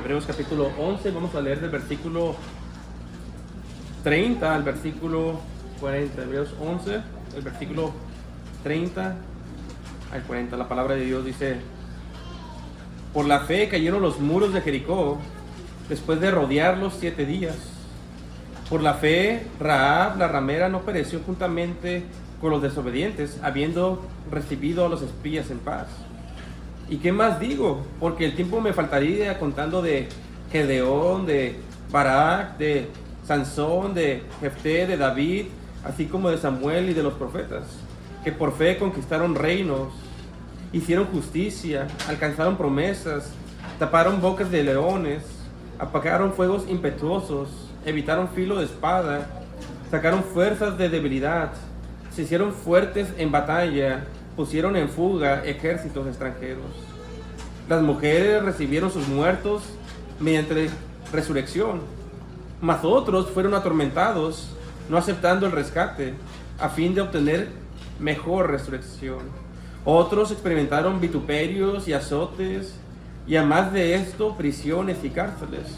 Hebreos capítulo 11, vamos a leer del versículo 30 al versículo 40. Hebreos 11, el versículo 30 al 40. La palabra de Dios dice: por la fe cayeron los muros de Jericó después de rodearlos 7 días. Por la fe Rahab la ramera no pereció juntamente con los desobedientes, habiendo recibido a los espías en paz. ¿Y qué más digo? Porque el tiempo me faltaría contando de Gedeón, de Barak, de Sansón, de Jefté, de David, así como de Samuel y de los profetas, que por fe conquistaron reinos, hicieron justicia, alcanzaron promesas, taparon bocas de leones, apagaron fuegos impetuosos, evitaron filo de espada, sacaron fuerzas de debilidad, se hicieron fuertes en batalla, pusieron en fuga ejércitos extranjeros. Las mujeres recibieron sus muertos mediante resurrección, mas otros fueron atormentados, no aceptando el rescate, a fin de obtener mejor resurrección. Otros experimentaron vituperios y azotes, y además de esto, prisiones y cárceles.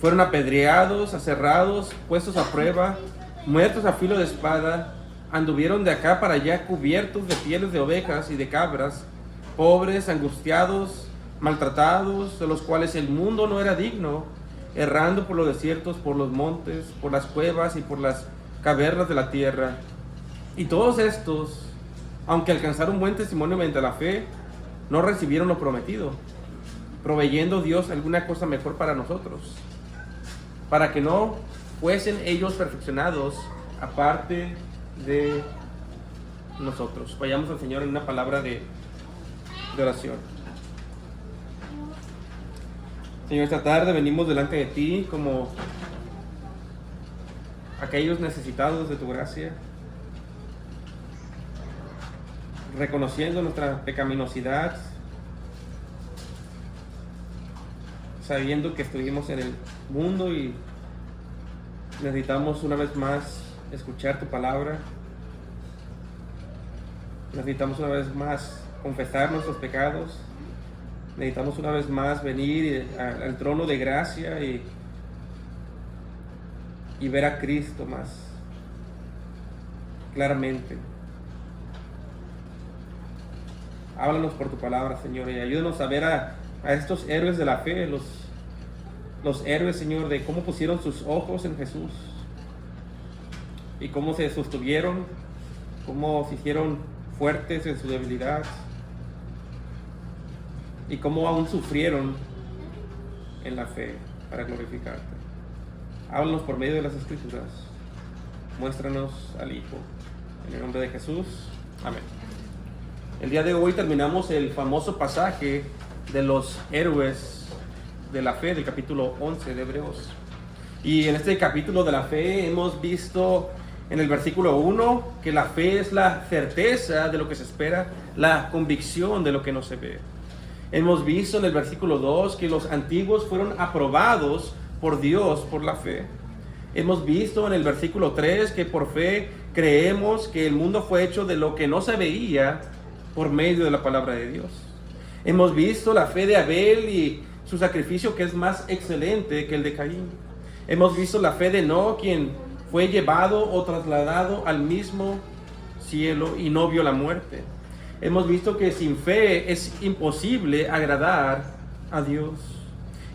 Fueron apedreados, aserrados, puestos a prueba, muertos a filo de espada, anduvieron de acá para allá cubiertos de pieles de ovejas y de cabras, pobres, angustiados, maltratados, de los cuales el mundo no era digno, errando por los desiertos, por los montes, por las cuevas y por las cavernas de la tierra. Y todos estos, aunque alcanzaron buen testimonio mediante la fe, no recibieron lo prometido, proveyendo Dios alguna cosa mejor para nosotros, para que no fuesen ellos perfeccionados aparte de nosotros. Vayamos al Señor en una palabra de oración. Señor, esta tarde venimos delante de ti como aquellos necesitados de tu gracia, reconociendo nuestra pecaminosidad, sabiendo que estuvimos en el mundo y necesitamos una vez más escuchar tu palabra. Necesitamos una vez más confesar nuestros pecados. Necesitamos una vez más venir al trono de gracia y ver a Cristo más claramente. Háblanos por tu palabra, Señor, y ayúdanos a ver a estos héroes de la fe, los héroes, Señor, de cómo pusieron sus ojos en Jesús y cómo se sostuvieron, cómo se hicieron fuertes en su debilidad y cómo aún sufrieron en la fe para glorificarte. Háblanos por medio de las Escrituras. Muéstranos al Hijo. En el nombre de Jesús. Amén. El día de hoy terminamos el famoso pasaje de los héroes de la fe del capítulo 11 de Hebreos. Y en este capítulo de la fe hemos visto en el versículo 1 que la fe es la certeza de lo que se espera, la convicción de lo que no se ve. Hemos visto en el versículo 2 que los antiguos fueron aprobados por Dios por la fe. Hemos visto en el versículo 3 que por fe creemos que el mundo fue hecho de lo que no se veía por medio de la palabra de Dios. Hemos visto la fe de Abel y su sacrificio, que es más excelente que el de Caín. Hemos visto la fe de Enoc, quien fue llevado o trasladado al mismo cielo y no vio la muerte. Hemos visto que sin fe es imposible agradar a Dios.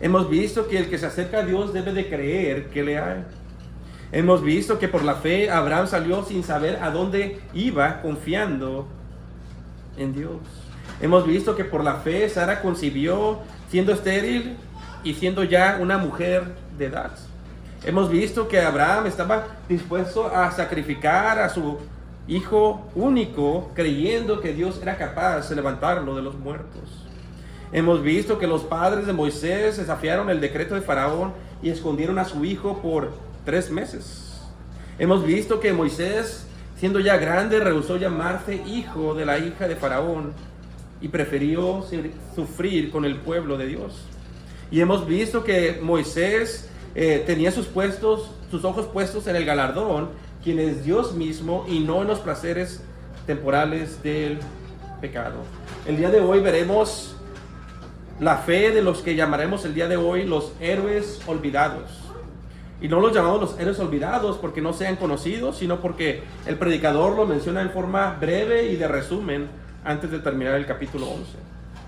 Hemos visto que el que se acerca a Dios debe de creer que le hay. Hemos visto que por la fe Abraham salió sin saber a dónde iba, confiando en Dios. Hemos visto que por la fe Sara concibió siendo estéril y siendo ya una mujer de edad. Hemos visto que Abraham estaba dispuesto a sacrificar a su hijo único, creyendo que Dios era capaz de levantarlo de los muertos. Hemos visto que los padres de Moisés desafiaron el decreto de Faraón y escondieron a su hijo por 3 meses. Hemos visto que Moisés, siendo ya grande, rehusó llamarse hijo de la hija de Faraón y prefirió sufrir con el pueblo de Dios. Y hemos visto que Moisés tenía sus ojos puestos en el galardón, quien es Dios mismo, y no en los placeres temporales del pecado. El día de hoy veremos la fe de los que llamaremos el día de hoy los héroes olvidados. Y no los llamamos los héroes olvidados porque no sean conocidos, sino porque el predicador lo menciona en forma breve y de resumen antes de terminar el capítulo 11.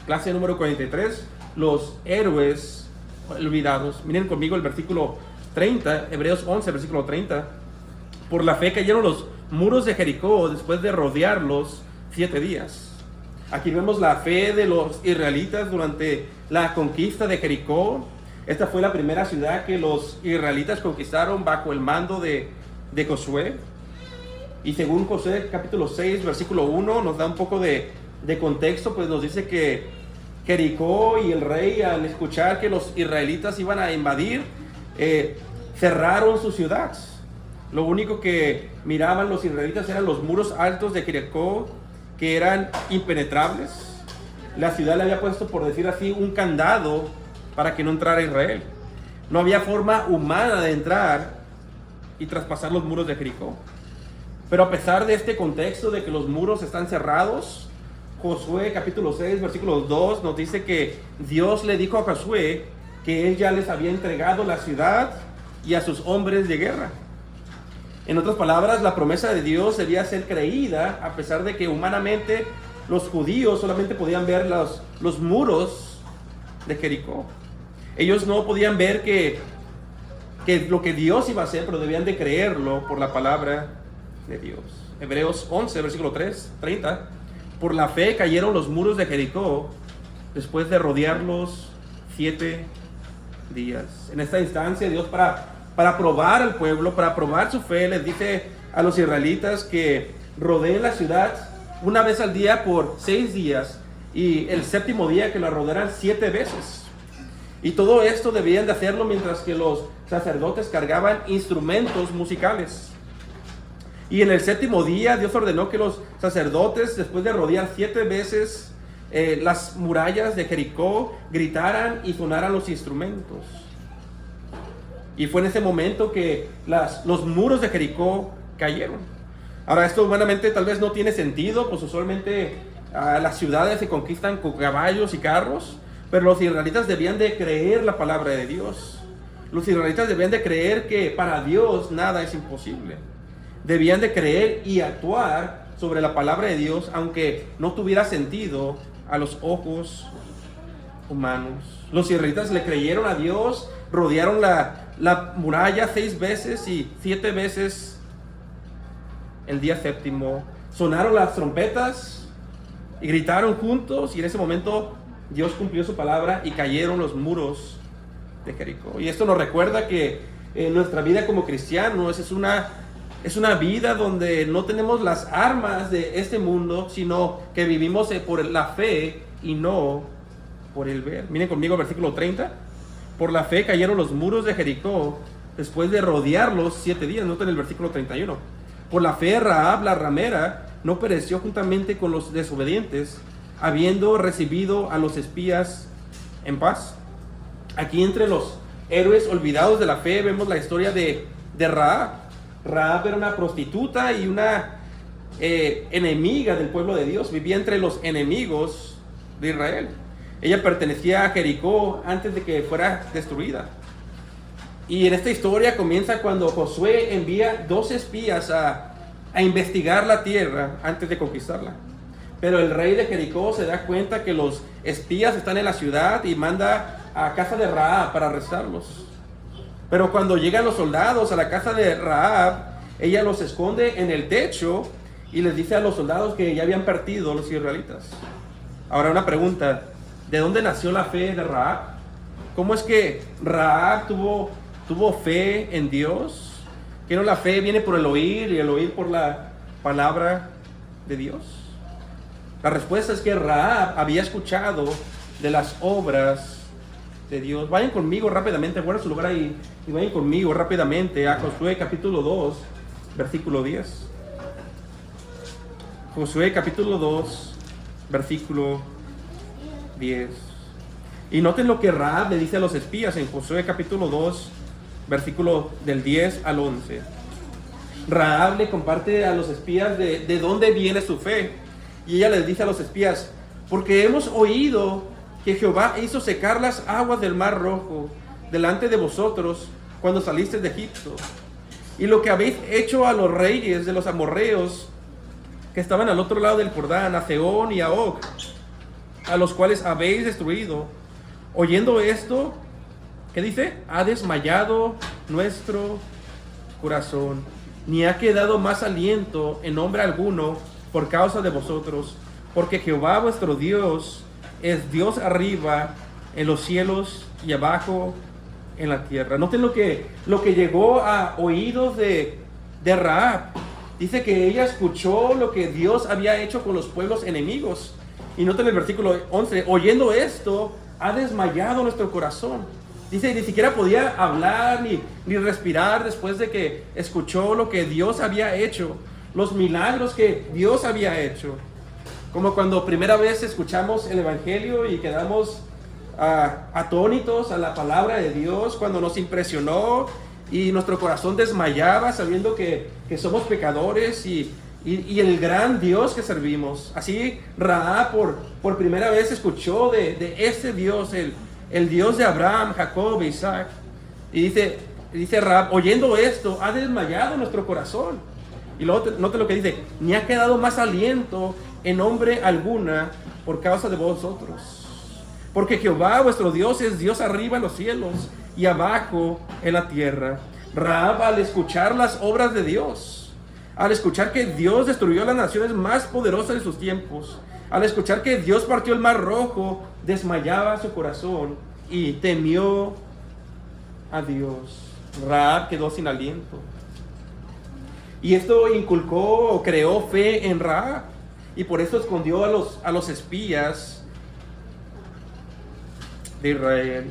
Clase número 43, los héroes olvidados. Miren conmigo el versículo 30, Hebreos 11, versículo 30. Por la fe cayeron los muros de Jericó después de rodearlos 7 días. Aquí vemos la fe de los israelitas durante la conquista de Jericó. Esta fue la primera ciudad que los israelitas conquistaron bajo el mando de Josué. Y según Josué capítulo 6, versículo 1, nos da un poco de contexto, pues nos dice que Jericó y el rey, al escuchar que los israelitas iban a invadir, cerraron su ciudad. Lo único que miraban los israelitas eran los muros altos de Jericó, que eran impenetrables. La ciudad le había puesto, por decir así, un candado para que no entrara Israel. No había forma humana de entrar y traspasar los muros de Jericó. Pero a pesar de este contexto de que los muros están cerrados, Josué capítulo 6, versículo 2 nos dice que Dios le dijo a Josué que él ya les había entregado la ciudad y a sus hombres de guerra. En otras palabras, la promesa de Dios debía ser creída a pesar de que humanamente los judíos solamente podían ver los muros de Jericó. Ellos no podían ver que lo que Dios iba a hacer, pero debían de creerlo por la palabra de Dios. Hebreos 11, versículo 30. Por la fe cayeron los muros de Jericó después de rodearlos 7 días. En esta instancia, Dios para probar al pueblo, para probar su fe, les dice a los israelitas que rodeen la ciudad una vez al día por 6 días y el séptimo día que la rodearan 7 veces. Y todo esto debían de hacerlo mientras que los sacerdotes cargaban instrumentos musicales. Y en el séptimo día Dios ordenó que los sacerdotes, después de rodear 7 veces las murallas de Jericó, gritaran y sonaran los instrumentos. Y fue en ese momento que los muros de Jericó cayeron. Ahora, esto humanamente tal vez no tiene sentido, pues usualmente las ciudades se conquistan con caballos y carros, pero los israelitas debían de creer la palabra de Dios. Los israelitas debían de creer que para Dios nada es imposible. Debían de creer y actuar sobre la palabra de Dios, aunque no tuviera sentido a los ojos humanos. Los israelitas le creyeron a Dios, rodearon la muralla 6 veces y 7 veces el día séptimo sonaron las trompetas y gritaron juntos, y en ese momento Dios cumplió su palabra y cayeron los muros de Jericó. Y esto nos recuerda que en nuestra vida como cristianos es una vida donde no tenemos las armas de este mundo, sino que vivimos por la fe y no por el ver. Miren conmigo el versículo 30. Por la fe cayeron los muros de Jericó después de rodearlos 7 días. Noten el versículo 31. Por la fe Rahab la ramera no pereció juntamente con los desobedientes, habiendo recibido a los espías en paz. Aquí entre los héroes olvidados de la fe vemos la historia de Rahab. Rahab era una prostituta y una enemiga del pueblo de Dios. Vivía entre los enemigos de Israel. Ella pertenecía a Jericó antes de que fuera destruida. Y en esta historia comienza cuando Josué envía 2 espías a investigar la tierra antes de conquistarla. Pero el rey de Jericó se da cuenta que los espías están en la ciudad y manda a casa de Rahab para arrestarlos. Pero cuando llegan los soldados a la casa de Rahab, ella los esconde en el techo y les dice a los soldados que ya habían partido los israelitas. Ahora una pregunta, ¿de dónde nació la fe de Rahab? ¿Cómo es que Rahab tuvo fe en Dios? ¿Que no la fe viene por el oír y el oír por la palabra de Dios? La respuesta es que Rahab había escuchado de las obras de Dios. Vayan conmigo rápidamente, guarden su lugar ahí y vayan conmigo rápidamente a Josué capítulo 2, versículo 10. Josué capítulo 2, versículo 10. Y noten lo que Rahab le dice a los espías en Josué capítulo 2, versículo del 10 al 11. Rahab le comparte a los espías de dónde viene su fe. Y ella les dice a los espías: porque hemos oído que Jehová hizo secar las aguas del mar Rojo delante de vosotros cuando salisteis de Egipto, y lo que habéis hecho a los reyes de los amorreos que estaban al otro lado del Jordán, a Sehón y a Og, a los cuales habéis destruido. Oyendo esto, ¿qué dice? Ha desmayado nuestro corazón, ni ha quedado más aliento en hombre alguno por causa de vosotros, porque Jehová vuestro Dios es Dios arriba en los cielos y abajo en la tierra. Noten lo que llegó a oídos de Rahab. Dice que ella escuchó lo que Dios había hecho con los pueblos enemigos. Y noten el versículo 11, oyendo esto, ha desmayado nuestro corazón. Dice, ni siquiera podía hablar ni respirar después de que escuchó lo que Dios había hecho, los milagros que Dios había hecho. Como cuando primera vez escuchamos el Evangelio y quedamos atónitos a la palabra de Dios, cuando nos impresionó y nuestro corazón desmayaba sabiendo que somos pecadores y el gran Dios que servimos. Así Rahab por primera vez escuchó de ese Dios, el Dios de Abraham, Jacob e Isaac. Y dice Rahab, oyendo esto, ha desmayado nuestro corazón. Y luego note lo que dice, ni ha quedado más aliento en hombre alguna por causa de vosotros. Porque Jehová vuestro Dios es Dios arriba en los cielos y abajo en la tierra. Rahab, al escuchar las obras de Dios, al escuchar que Dios destruyó las naciones más poderosas de sus tiempos, al escuchar que Dios partió el mar Rojo, desmayaba su corazón y temió a Dios. Rahab quedó sin aliento. Y esto inculcó o creó fe en Rahab. Y por eso escondió a los espías de Israel.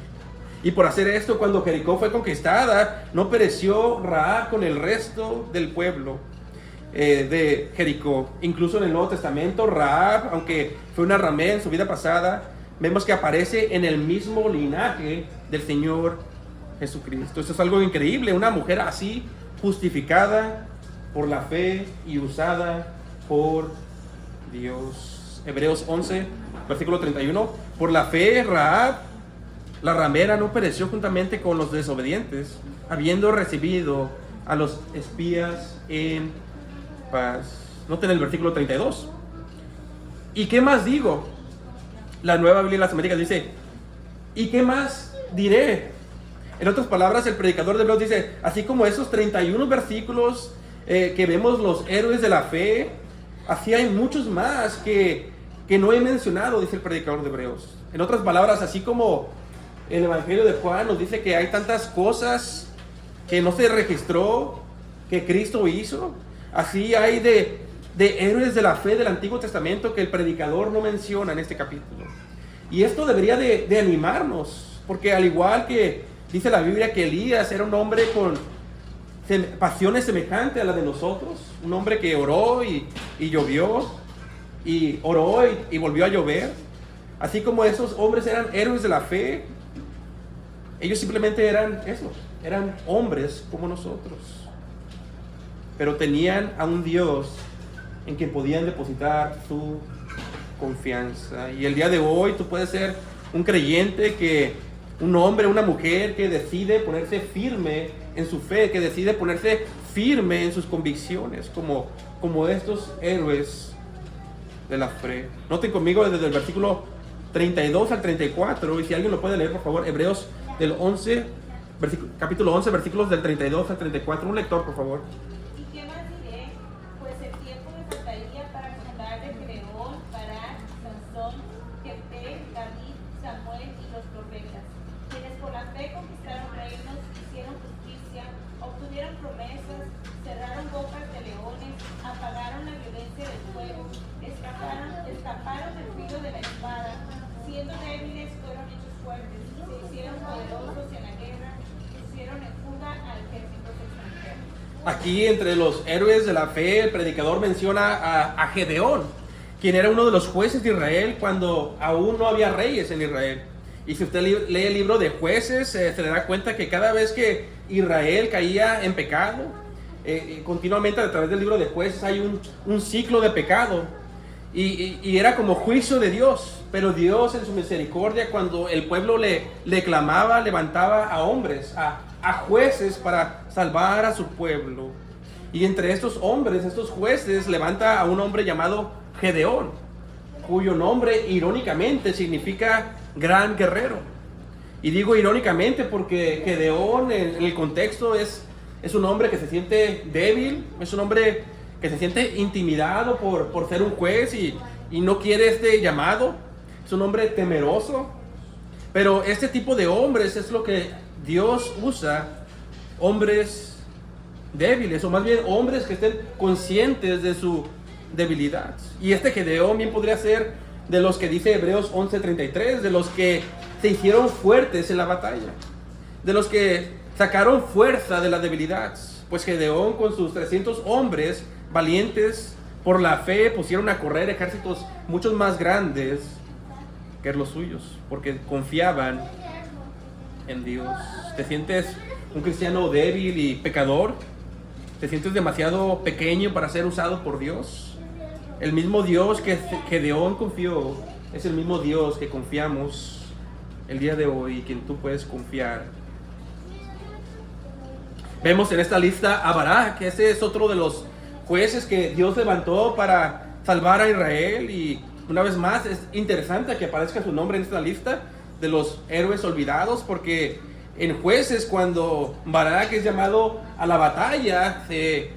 Y por hacer esto, cuando Jericó fue conquistada, no pereció Rahab con el resto del pueblo de Jericó. Incluso en el Nuevo Testamento, Rahab, aunque fue una ramera en su vida pasada, vemos que aparece en el mismo linaje del Señor Jesucristo. Esto es algo increíble, una mujer así, justificada por la fe y usada por Dios. Hebreos 11, versículo 31. Por la fe, Rahab, la ramera, no pereció juntamente con los desobedientes, habiendo recibido a los espías en paz. Noten el versículo 32. ¿Y qué más digo? La Nueva Biblia de las Américas dice, ¿y qué más diré? En otras palabras, el predicador de Hebreos dice, así como esos 31 versículos que vemos los héroes de la fe, así hay muchos más que no he mencionado, dice el predicador de Hebreos. En otras palabras, así como el Evangelio de Juan nos dice que hay tantas cosas que no se registró que Cristo hizo, así hay de héroes de la fe del Antiguo Testamento que el predicador no menciona en este capítulo. Y esto debería de animarnos, porque al igual que dice la Biblia que Elías era un hombre con pasiones semejantes a las de nosotros, un hombre que oró y llovió, y oró y volvió a llover, así como esos hombres eran héroes de la fe, ellos simplemente eran eso, eran hombres como nosotros, pero tenían a un Dios en quien podían depositar su confianza. Y el día de hoy tú puedes ser un creyente, un hombre, una mujer que decide ponerse firme en su fe, que decide ponerse firme en sus convicciones, como estos héroes de la fe. Noten conmigo desde el versículo 32 al 34, y si alguien lo puede leer, por favor, Hebreos del 11, capítulo 11, versículos del 32 al 34. Un lector, por favor. ¿Y qué más diré? Pues el tiempo me faltaría para contar de Gedeón, Barak, Sansón, Jefté, David, Samuel y los profetas, quienes por la fe conquistaron reinos, hicieron justicia, obtuvieron promesas, cerraron bocas de leones, apagaron la violencia del fuego, escaparon del filo de la espada, siendo débiles fueron hechos fuertes, se hicieron poderosos en la guerra, pusieron en fuga a ejércitos extranjeros. Aquí entre los héroes de la fe, el predicador menciona a Gedeón, quien era uno de los jueces de Israel cuando aún no había reyes en Israel. Y si usted lee el libro de Jueces, se le da cuenta que cada vez que Israel caía en pecado, continuamente a través del libro de Jueces hay un ciclo de pecado. y era como juicio de Dios. Pero Dios en su misericordia, cuando el pueblo le clamaba, levantaba a hombres, a jueces para salvar a su pueblo. Y entre estos hombres, estos jueces, levanta a un hombre llamado Gedeón, cuyo nombre irónicamente significa gran guerrero. Y digo irónicamente porque Gedeón en el contexto es un hombre que se siente débil, es un hombre que se siente intimidado por ser un juez y no quiere este llamado. Es un hombre temeroso. Pero este tipo de hombres es lo que Dios usa, hombres débiles, o más bien hombres que estén conscientes de su debilidad. Y este Gedeón bien podría ser de los que dice Hebreos 11:33, de los que se hicieron fuertes en la batalla, de los que sacaron fuerza de la debilidad. Pues Gedeón con sus 300 hombres valientes por la fe pusieron a correr ejércitos muchos más grandes que los suyos, porque confiaban en Dios. ¿Te sientes un cristiano débil y pecador? ¿Te sientes demasiado pequeño para ser usado por Dios? El mismo Dios que Gedeón confió es el mismo Dios que confiamos el día de hoy y quien tú puedes confiar. Vemos en esta lista a Barak, que ese es otro de los jueces que Dios levantó para salvar a Israel. Y una vez más es interesante que aparezca su nombre en esta lista de los héroes olvidados, porque en Jueces, cuando Barak es llamado a la batalla, se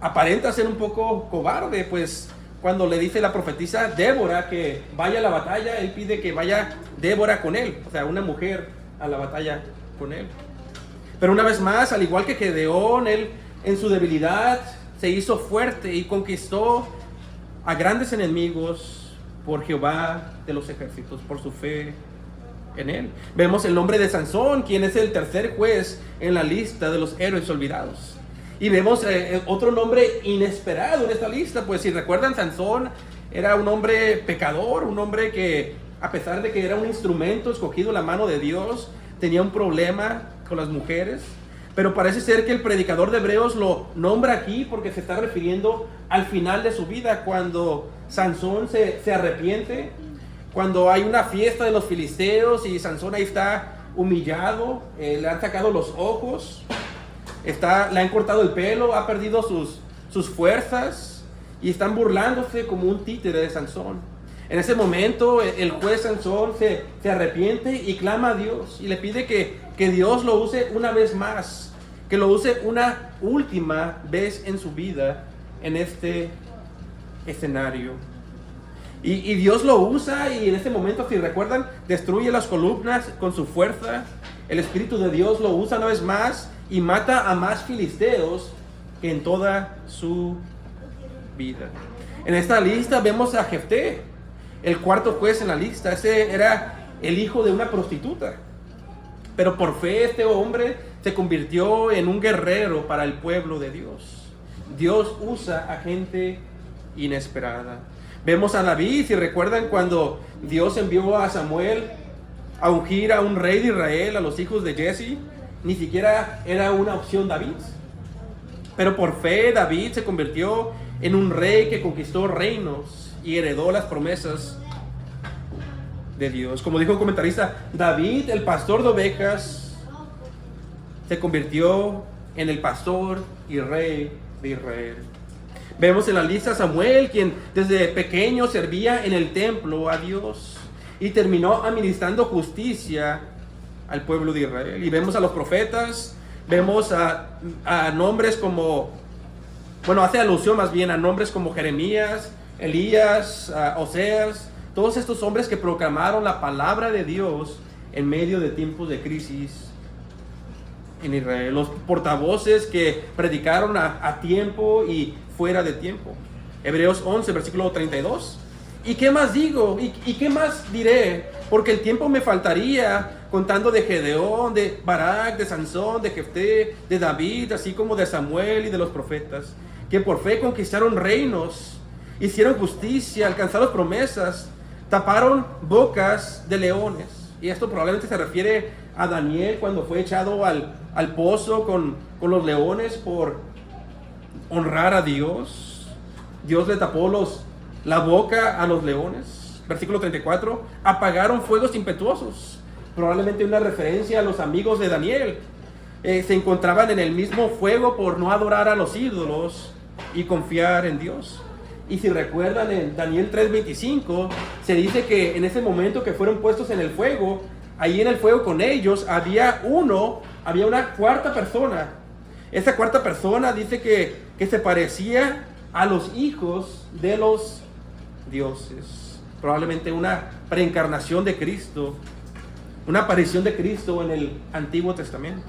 aparenta ser un poco cobarde, pues cuando le dice la profetisa Débora que vaya a la batalla, él pide que vaya Débora con él, o sea, una mujer a la batalla con él. Pero una vez más, al igual que Gedeón, él en su debilidad se hizo fuerte y conquistó a grandes enemigos por Jehová de los ejércitos, por su fe en él. Vemos el nombre de Sansón, quien es el tercer juez en la lista de los héroes olvidados. Y vemos otro nombre inesperado en esta lista, pues si recuerdan, Sansón era un hombre pecador, un hombre que a pesar de que era un instrumento escogido en la mano de Dios, tenía un problema con las mujeres. Pero parece ser que el predicador de Hebreos lo nombra aquí porque se está refiriendo al final de su vida, cuando Sansón se arrepiente, cuando hay una fiesta de los filisteos y Sansón ahí está humillado, le han sacado los ojos, le han cortado el pelo, ha perdido sus fuerzas y están burlándose como un títere de Sansón. En ese momento el juez Sansón se arrepiente y clama a Dios y le pide que Dios lo use una vez más, que lo use una última vez en su vida en este escenario. Y Dios lo usa y en este momento, si recuerdan, destruye las columnas con su fuerza. El Espíritu de Dios lo usa una vez más y mata a más filisteos que en toda su vida. En esta lista vemos a Jefté, el cuarto juez en la lista. Ese era el hijo de una prostituta. Pero por fe este hombre se convirtió en un guerrero para el pueblo de Dios. Dios usa a gente inesperada. Vemos a David, si recuerdan, cuando Dios envió a Samuel a ungir a un rey de Israel, a los hijos de Jesse, ni siquiera era una opción David. Pero por fe David se convirtió en un rey que conquistó reinos y heredó las promesas de Dios. Como dijo un comentarista, David, el pastor de ovejas, se convirtió en el pastor y rey de Israel. Vemos en la lista a Samuel, quien desde pequeño servía en el templo a Dios y terminó administrando justicia al pueblo de Israel. Y vemos a los profetas, vemos a nombres como, hace alusión más bien a nombres como Jeremías, Elías, Oseas, todos estos hombres que proclamaron la palabra de Dios en medio de tiempos de crisis en Israel. Los portavoces que predicaron a tiempo y fuera de tiempo. Hebreos 11, versículo 32. ¿Y qué más digo? ¿Y qué más diré? Porque el tiempo me faltaría contando de Gedeón, de Barak, de Sansón, de Jefté, de David, así como de Samuel y de los profetas, que por fe conquistaron reinos, hicieron justicia, alcanzaron promesas, taparon bocas de leones. Y esto probablemente se refiere a Daniel cuando fue echado al pozo con los leones por honrar a Dios. Dios le tapó la boca a los leones. Versículo 34, apagaron fuegos impetuosos. Probablemente una referencia a los amigos de Daniel. Se encontraban en el mismo fuego por no adorar a los ídolos y confiar en Dios. Y si recuerdan, en Daniel 3:25 se dice que en ese momento que fueron puestos en el fuego, ahí en el fuego con ellos había una cuarta persona. Esa cuarta persona dice que se parecía a los hijos de los dioses. Probablemente una preencarnación de Cristo, una aparición de Cristo en el Antiguo Testamento.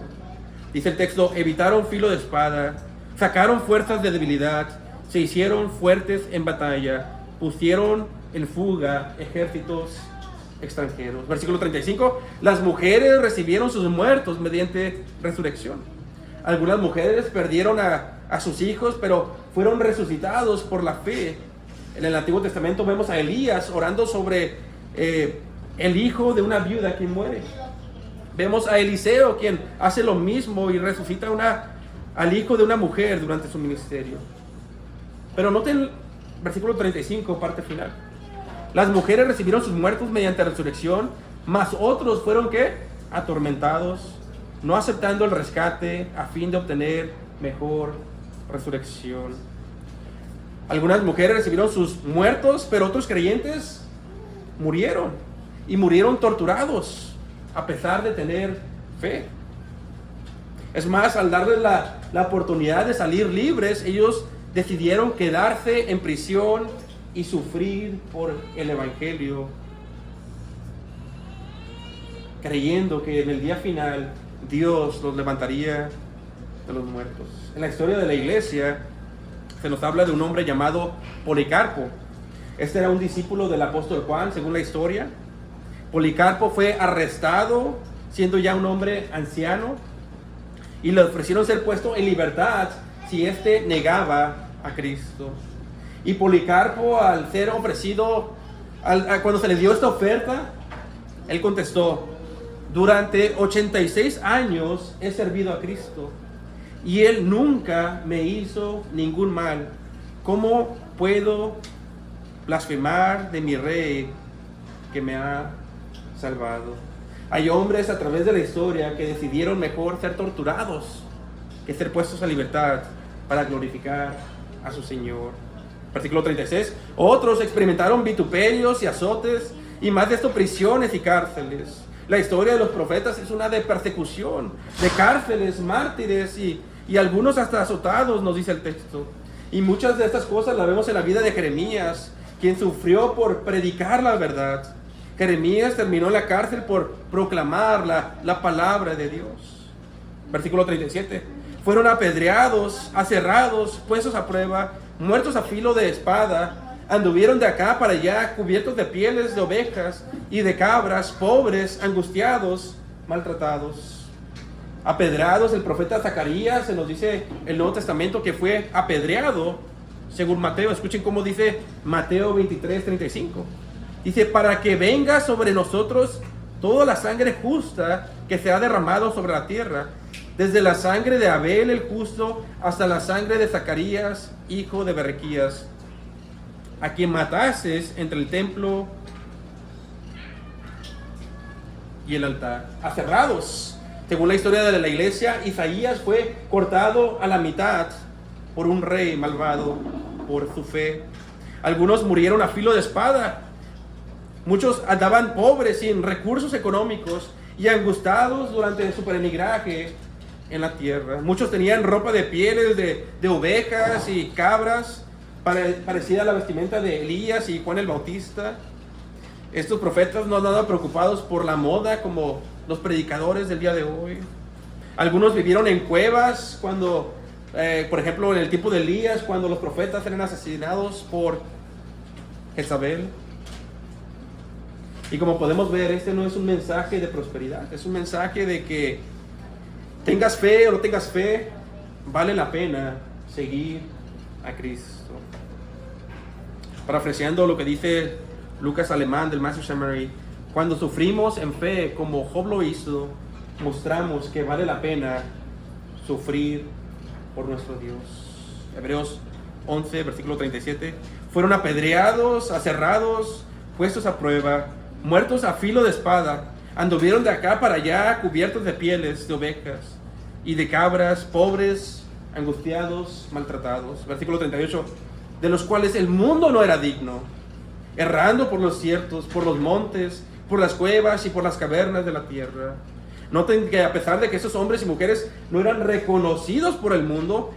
Dice el texto, evitaron filo de espada, sacaron fuerzas de debilidad, se hicieron fuertes en batalla, pusieron en fuga ejércitos extranjeros. Versículo 35, las mujeres recibieron sus muertos mediante resurrección. Algunas mujeres perdieron a sus hijos, pero fueron resucitados por la fe. En el Antiguo Testamento vemos a Elías orando sobre el hijo de una viuda quien muere. Vemos a Eliseo quien hace lo mismo y resucita al hijo de una mujer durante su ministerio. Pero noten versículo 35, parte final. Las mujeres recibieron sus muertos mediante resurrección, mas otros fueron ¿qué? Atormentados, no aceptando el rescate a fin de obtener mejor resurrección. Algunas mujeres recibieron sus muertos, pero otros creyentes murieron. Y murieron torturados, a pesar de tener fe. Es más, al darles la oportunidad de salir libres, ellos decidieron quedarse en prisión y sufrir por el Evangelio, creyendo que en el día final Dios los levantaría de los muertos. En la historia de la iglesia se nos habla de un hombre llamado Policarpo. Este era un discípulo del apóstol Juan, según la historia. Policarpo fue arrestado siendo ya un hombre anciano y le ofrecieron ser puesto en libertad si éste negaba a Cristo. Y Policarpo, al ser ofrecido, cuando se le dio esta oferta, él contestó: durante 86 años he servido a Cristo y Él nunca me hizo ningún mal. ¿Cómo puedo blasfemar de mi Rey que me ha salvado? Hay hombres a través de la historia que decidieron mejor ser torturados que ser puestos a libertad para glorificar a su Señor. Versículo 36. Otros experimentaron vituperios y azotes, y más de esto, prisiones y cárceles. La historia de los profetas es una de persecución, de cárceles, mártires y algunos hasta azotados, nos dice el texto. Y muchas de estas cosas las vemos en la vida de Jeremías, quien sufrió por predicar la verdad. Jeremías terminó en la cárcel por proclamar la palabra de Dios. Versículo 37. Fueron apedreados, aserrados, puestos a prueba, muertos a filo de espada. Anduvieron de acá para allá, cubiertos de pieles de ovejas y de cabras, pobres, angustiados, maltratados. Apedreados, el profeta Zacarías, se nos dice el Nuevo Testamento que fue apedreado, según Mateo. Escuchen cómo dice Mateo 23:35. Dice, para que venga sobre nosotros toda la sangre justa que se ha derramado sobre la tierra, desde la sangre de Abel el justo hasta la sangre de Zacarías, hijo de Berequías, a quien matases entre el templo y el altar. Aserrados. Según la historia de la iglesia, Isaías fue cortado a la mitad por un rey malvado por su fe. Algunos murieron a filo de espada. Muchos andaban pobres, sin recursos económicos y angustiados durante su peregrinaje en la tierra. Muchos tenían ropa de pieles de ovejas y cabras, parecida a la vestimenta de Elías y Juan el Bautista. Estos profetas no andaban preocupados por la moda como los predicadores del día de hoy. Algunos vivieron en cuevas cuando, por ejemplo, en el tiempo de Elías, cuando los profetas eran asesinados por Jezabel. Y como podemos ver, este no es un mensaje de prosperidad, es un mensaje de que tengas fe o no tengas fe, vale la pena seguir a Cristo. Parafraseando lo que dice Lucas Alemán del Master Summary, cuando sufrimos en fe como Job lo hizo, mostramos que vale la pena sufrir por nuestro Dios. Hebreos 11, versículo 37. fueron apedreados, aserrados, puestos a prueba, muertos a filo de espada, anduvieron de acá para allá cubiertos de pieles de ovejas y de cabras, pobres, angustiados, maltratados. Versículo 38, de los cuales el mundo no era digno, errando por los desiertos, por los montes, por las cuevas y por las cavernas de la tierra. Noten que a pesar de que esos hombres y mujeres no eran reconocidos por el mundo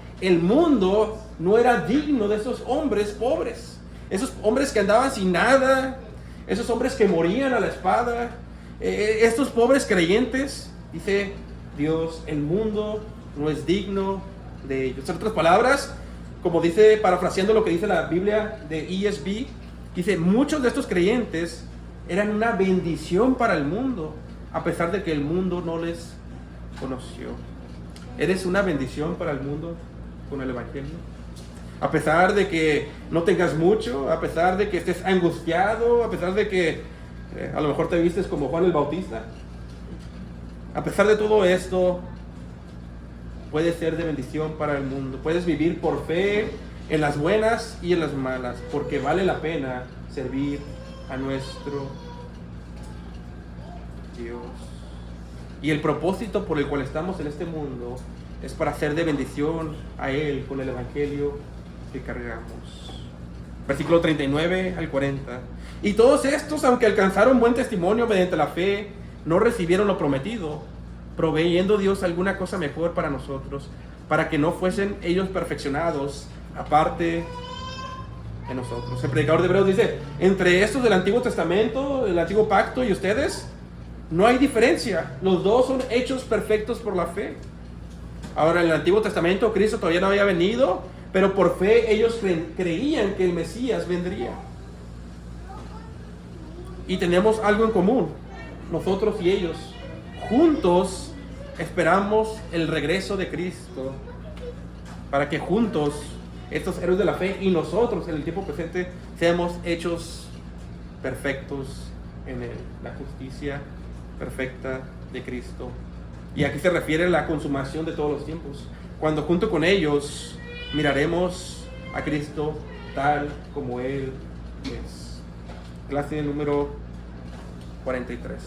no era digno de esos hombres pobres, esos hombres que andaban sin nada, esos hombres que morían a la espada, estos pobres creyentes. Dice Dios, el mundo no es digno de ellos. En otras palabras, como dice, parafraseando lo que dice la Biblia de ESV, dice, muchos de estos creyentes eran una bendición para el mundo, a pesar de que el mundo no les conoció. ¿Eres una bendición para el mundo con el Evangelio? A pesar de que no tengas mucho, a pesar de que estés angustiado, a pesar de que a lo mejor te vistes como Juan el Bautista, a pesar de todo esto, puedes ser de bendición para el mundo. Puedes vivir por fe en las buenas y en las malas, porque vale la pena servir a nuestro Dios. Y el propósito por el cual estamos en este mundo es para ser de bendición a Él con el Evangelio que cargamos. Versículo 39 al 40. Y todos estos, aunque alcanzaron buen testimonio mediante la fe, no recibieron lo prometido, proveyendo Dios alguna cosa mejor para nosotros, para que no fuesen ellos perfeccionados aparte de nosotros. El predicador de Hebreos dice, entre estos del Antiguo Testamento, el Antiguo Pacto y ustedes, no hay diferencia. Los dos son hechos perfectos por la fe. Ahora, en el Antiguo Testamento, Cristo todavía no había venido, pero por fe ellos creían que el Mesías vendría. Y tenemos algo en común, nosotros y ellos. Juntos esperamos el regreso de Cristo, para que juntos, estos héroes de la fe y nosotros en el tiempo presente, seamos hechos perfectos en Él, la justicia perfecta de Cristo. Y aquí se refiere a la consumación de todos los tiempos, cuando junto con ellos miraremos a Cristo tal como Él es. Clase número 43.